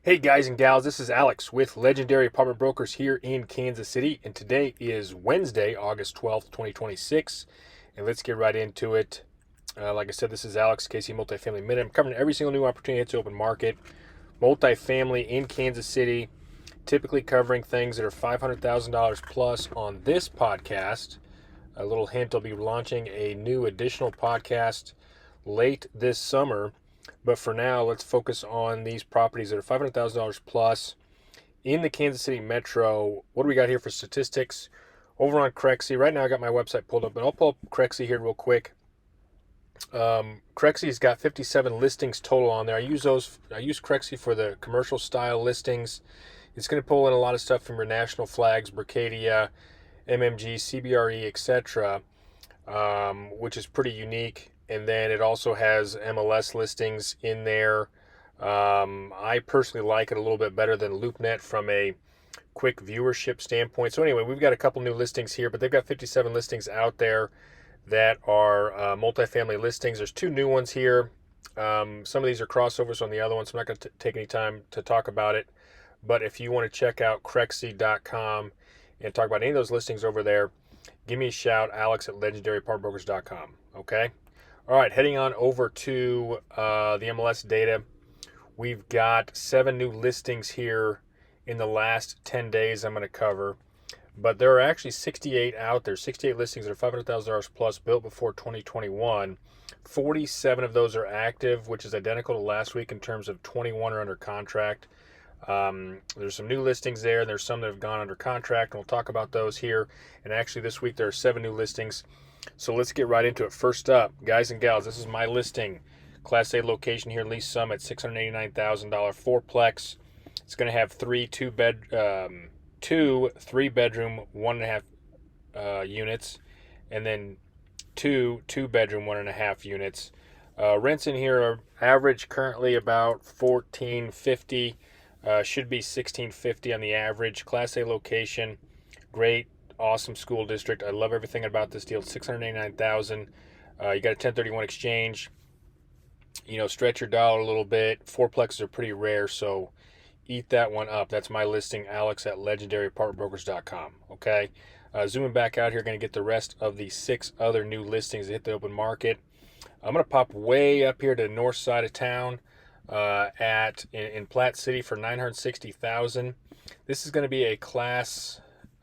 Hey guys and gals, this is Alex with Legendary Apartment Brokers here in Kansas City, and today is Wednesday, August 12th, 2026, and let's get right into it. Like I said, this is Alex, KC Multifamily Minute. I'm covering every single new opportunity that's open market, multifamily in Kansas City, typically covering things that are $500,000 plus on this podcast. A little hint, I'll be launching a new additional podcast late this summer. But for now, let's focus on these properties that are $500,000 plus in the Kansas City metro. What do we got here for statistics? Over on Crexy, right now I got my website pulled up, but I'll pull up Crexy here real quick. Crexy's got 57 listings total on there. I use Crexy for the commercial style listings. It's going to pull in a lot of stuff from your national flags, Berkadia, MMG, CBRE, etc., which is pretty unique. And then it also has MLS listings in there. I personally like it a little bit better than LoopNet from a quick viewership standpoint. So anyway, we've got a couple new listings here, but they've got 57 listings out there that are multifamily listings. There's two new ones here. Some of these are crossovers on the other ones, so I'm not going to take any time to talk about it. But if you want to check out Crexy.com and talk about any of those listings over there, give me a shout, Alex at legendarypartbrokers.com. Okay? All right, heading on over to the MLS data. We've got 7 new listings here in the last 10 days I'm going to cover. But there are actually 68 out there, 68 listings that are $500,000 plus built before 2021. 47 of those are active, which is identical to last week in terms of 21 are under contract. There's some new listings there. There's some that have gone under contract, and we'll talk about those here. And actually this week there are 7 new listings. So let's get right into it. First up, guys and gals, this is my listing. Class A location here, Lease Summit, $689,000 fourplex. It's going to have 3 3-bedroom, 1.5 units, and then 2 2-bedroom, 1.5 units. Rents in here are average currently about $1,450. Should be $1,650 on the average. Class A location, great. Awesome school district. I love everything about this deal. $689,000. You got a 1031 exchange. Stretch your dollar a little bit. Fourplexes are pretty rare, so eat that one up. That's my listing, Alex at legendarypartbrokers.com. Okay. Zooming back out here, going to get the rest of the 6 other new listings that hit the open market. I'm going to pop way up here to the north side of town in Platte City for $960,000. This is going to be a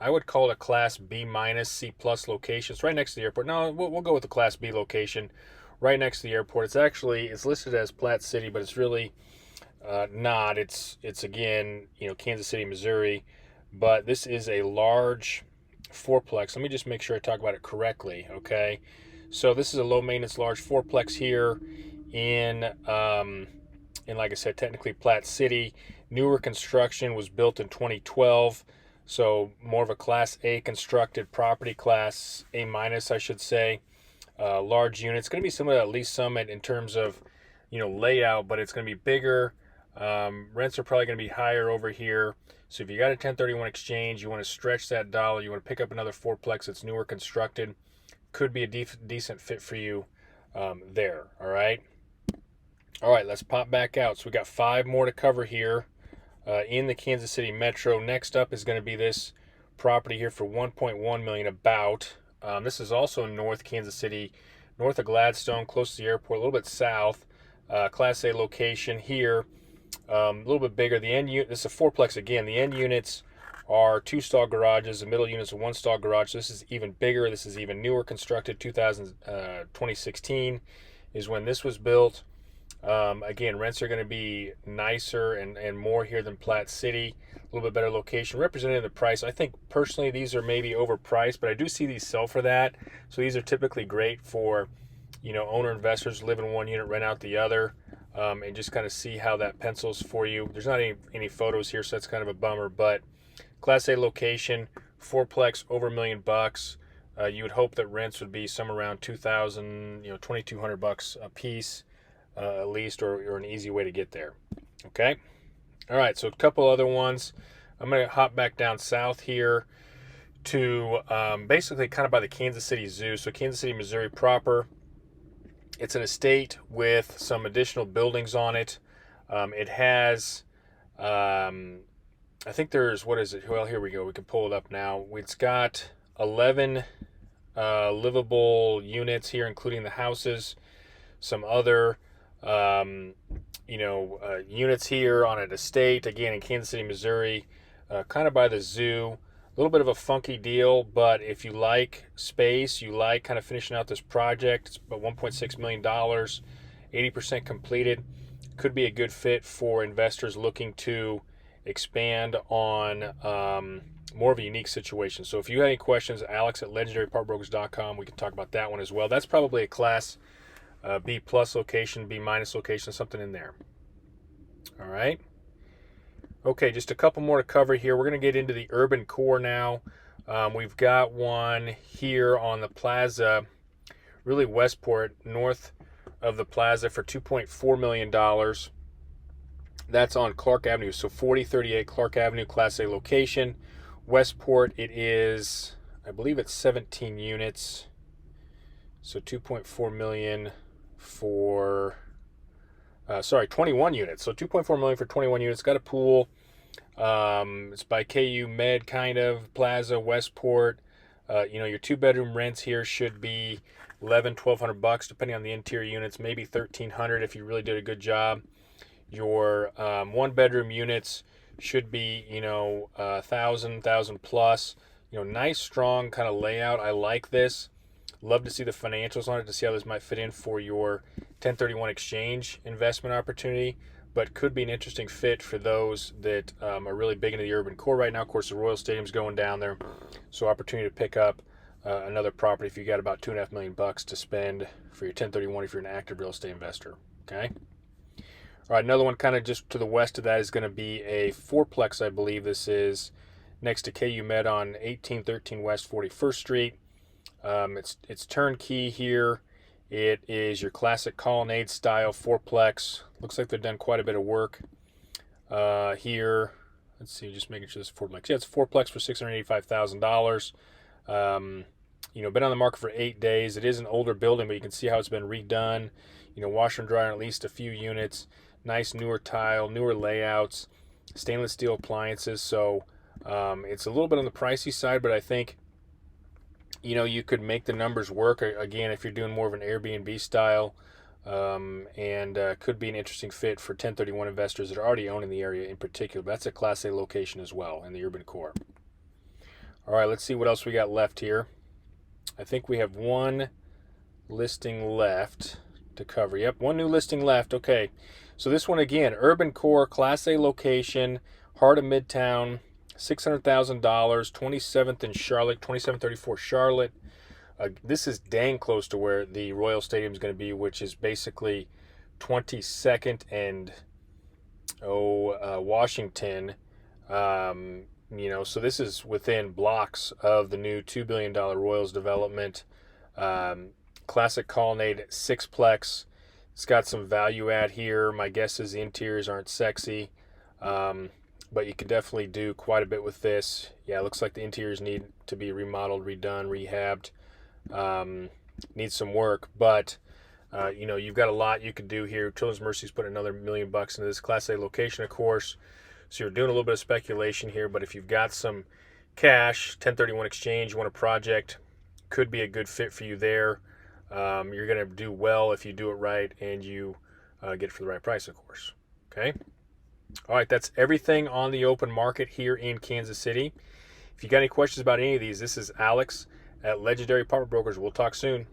I would call it a Class B minus C plus location. It's right next to the airport. No, we'll go with the Class B location, right next to the airport. It's listed as Platte City, but it's really not. It's again, Kansas City, Missouri. But this is a large fourplex. Let me just make sure I talk about it correctly. Okay, so this is a low maintenance large fourplex here in like I said, technically Platte City. Newer construction, was built in 2012. So more of a Class A constructed property, Class A minus, I should say. Large unit. It's going to be similar to Lease Summit in terms of, layout, but it's going to be bigger. Rents are probably going to be higher over here. So if you got a 1031 exchange, you want to stretch that dollar, you want to pick up another fourplex that's newer constructed, could be a decent fit for you there. All right. All right, let's pop back out. So we got 5 more to cover here. In the Kansas City metro. Next up is going to be this property here for $1.1 million about. This is also in North Kansas City, north of Gladstone, close to the airport, a little bit south. Class A location here, a little bit bigger. The end unit, this is a fourplex again. The end units are 2-stall garages. The middle units are 1-stall garage. So this is even bigger. This is even newer constructed. 2016 is when this was built. Again, rents are going to be nicer and more here than Platte City. A little bit better location. Represented in the price, I think personally these are maybe overpriced, but I do see these sell for that. So these are typically great for, owner investors, live in one unit, rent out the other, and just kind of see how that pencils for you. There's not any photos here, so that's kind of a bummer. But Class A location, fourplex, over $1 million. You would hope that rents would be somewhere around $2,000, $2,200 a piece. At least, or an easy way to get there. Okay. All right. So a couple other ones. I'm going to hop back down south here to basically kind of by the Kansas City Zoo. So Kansas City, Missouri proper. It's an estate with some additional buildings on it. It has I think there's, what is it? Well, here we go. We can pull it up now. It's got 11 livable units here, including the houses, some other units here on an estate, again in Kansas City, Missouri, kind of by the zoo. A little bit of a funky deal, but if you like space, you like kind of finishing out this project, it's about $1.6 million, 80% completed. Could be a good fit for investors looking to expand on more of a unique situation. So if you have any questions, Alex at legendarypartbrokers.com, we can talk about that one as well. That's probably a class B plus location, B minus location, something in there. All right. Okay, just a couple more to cover here. We're going to get into the urban core now. We've got one here on the plaza, really Westport, north of the plaza for $2.4 million. That's on Clark Avenue, so 4038 Clark Avenue, Class A location. Westport, it is, I believe it's 17 units. So 2.4 million for 21 units. So 2.4 million for 21 units. Got a pool. It's by KU Med, kind of plaza, Westport. Your 2-bedroom rents here should be $1,200 depending on the interior units, maybe $1,300 if you really did a good job. Your 1-bedroom units should be 1,000 plus. Nice strong kind of layout. I like this. Love to see the financials on it to see how this might fit in for your 1031 exchange investment opportunity, but could be an interesting fit for those that are really big into the urban core right now. Of course, the Royal Stadium's going down there, so opportunity to pick up another property if you got about $2.5 million to spend for your 1031 if you're an active real estate investor. Okay. All right, another one kind of just to the west of that is going to be a fourplex, I believe this is, next to KU Med on 1813 West 41st Street. It's turnkey here. It is your classic colonnade style fourplex. Looks like they've done quite a bit of work here. Let's see, just making sure this is fourplex. Yeah, it's a fourplex for $685,000. Been on the market for 8 days. It is an older building, but you can see how it's been redone. Washer and dryer on at least a few units. Nice newer tile, newer layouts, stainless steel appliances. So it's a little bit on the pricey side, but I think you could make the numbers work, again, if you're doing more of an Airbnb style, and could be an interesting fit for 1031 investors that are already owning the area in particular. But that's a Class A location as well in the urban core. All right, let's see what else we got left here. I think we have one listing left to cover. Yep, one new listing left. Okay, so this one again, urban core, Class A location, heart of Midtown, $600,000, 27th in Charlotte, 2734 Charlotte. This is dang close to where the Royal Stadium is going to be, which is basically 22nd and Washington. So this is within blocks of the new $2 billion Royals development. Classic colonnade sixplex. It's got some value add here. My guess is the interiors aren't sexy. But you could definitely do quite a bit with this. Yeah, it looks like the interiors need to be remodeled, redone, rehabbed. Needs some work, but you've got a lot you could do here. Children's Mercy's put another $1 million into this Class A location, of course. So you're doing a little bit of speculation here, but if you've got some cash, 1031 exchange, you want a project, could be a good fit for you there. You're going to do well if you do it right and you get it for the right price, of course. Okay. All right, that's everything on the open market here in Kansas City. If you got any questions about any of these, this is Alex at Legendary Apartment Brokers. We'll talk soon.